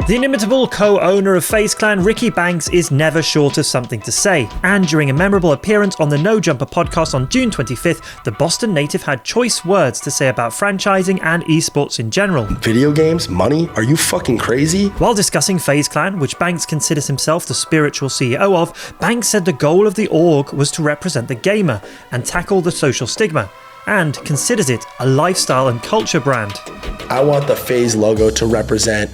The inimitable co-owner of FaZe Clan, Ricky Banks, is never short of something to say, and during a memorable appearance on the No Jumper podcast on June 25th, the Boston native had choice words to say about franchising and esports in general. Video games? Money? Are you fucking crazy? While discussing FaZe Clan, which Banks considers himself the spiritual CEO of, Banks said the goal of the org was to represent the gamer and tackle the social stigma, and considers it a lifestyle and culture brand. I want the FaZe logo to represent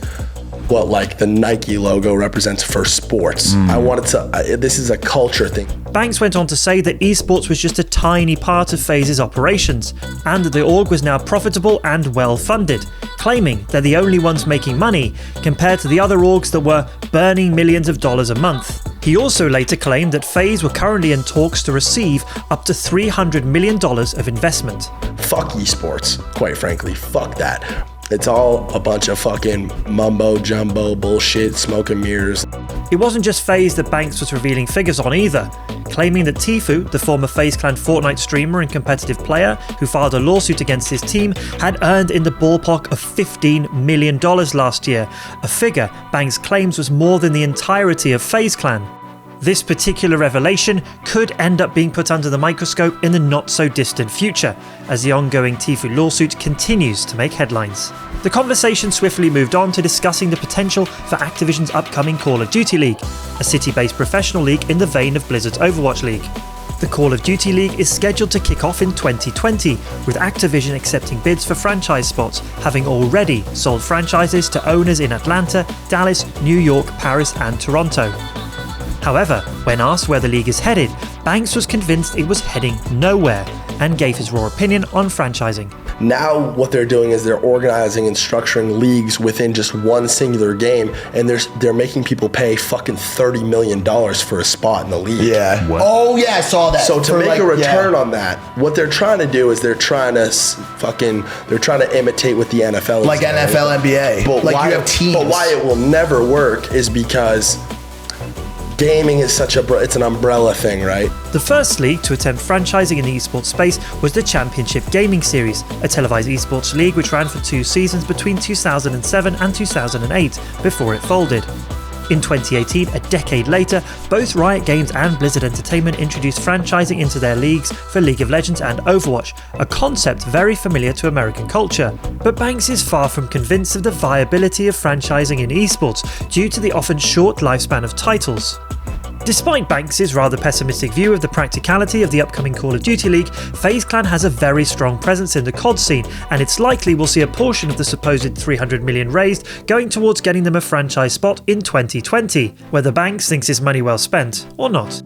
what like the Nike logo represents for sports. I want it to, this is a culture thing. Banks went on to say that esports was just a tiny part of FaZe's operations, and that the org was now profitable and well funded, claiming they're the only ones making money compared to the other orgs that were burning millions of dollars a month. He also later claimed that FaZe were currently in talks to receive up to $300 million of investment. Fuck esports, quite frankly, fuck that. It's all a bunch of fucking mumbo jumbo bullshit, smoke and mirrors. It wasn't just FaZe that Banks was revealing figures on either, claiming that Tfue, the former FaZe Clan Fortnite streamer and competitive player who filed a lawsuit against his team, had earned in the ballpark of $15 million last year, a figure Banks claims was more than the entirety of FaZe Clan. This particular revelation could end up being put under the microscope in the not-so-distant future, as the ongoing Tfue lawsuit continues to make headlines. The conversation swiftly moved on to discussing the potential for Activision's upcoming Call of Duty League, a city-based professional league in the vein of Blizzard's Overwatch League. The Call of Duty League is scheduled to kick off in 2020, with Activision accepting bids for franchise spots, having already sold franchises to owners in Atlanta, Dallas, New York, Paris and Toronto. However, when asked where the league is headed, Banks was convinced it was heading nowhere and gave his raw opinion on franchising. Now what they're doing is they're organizing and structuring leagues within just one singular game, and they're making people pay fucking $30 million for a spot in the league. Yeah. What? Oh yeah, I saw that. So to make a return on that, what they're trying to do is they're trying to imitate what the NFL is like doing. NFL, NBA. But like why, you have teams. But why it will never work is because gaming is it's an umbrella thing, right? The first league to attempt franchising in the esports space was the Championship Gaming Series, a televised esports league which ran for 2 seasons between 2007 and 2008 before it folded. In 2018, a decade later, both Riot Games and Blizzard Entertainment introduced franchising into their leagues for League of Legends and Overwatch, a concept very familiar to American culture. But Banks is far from convinced of the viability of franchising in esports due to the often short lifespan of titles. Despite Banks' rather pessimistic view of the practicality of the upcoming Call of Duty League, FaZe Clan has a very strong presence in the COD scene, and it's likely we'll see a portion of the supposed $300 million raised going towards getting them a franchise spot in 2020, whether Banks thinks it's money well spent or not.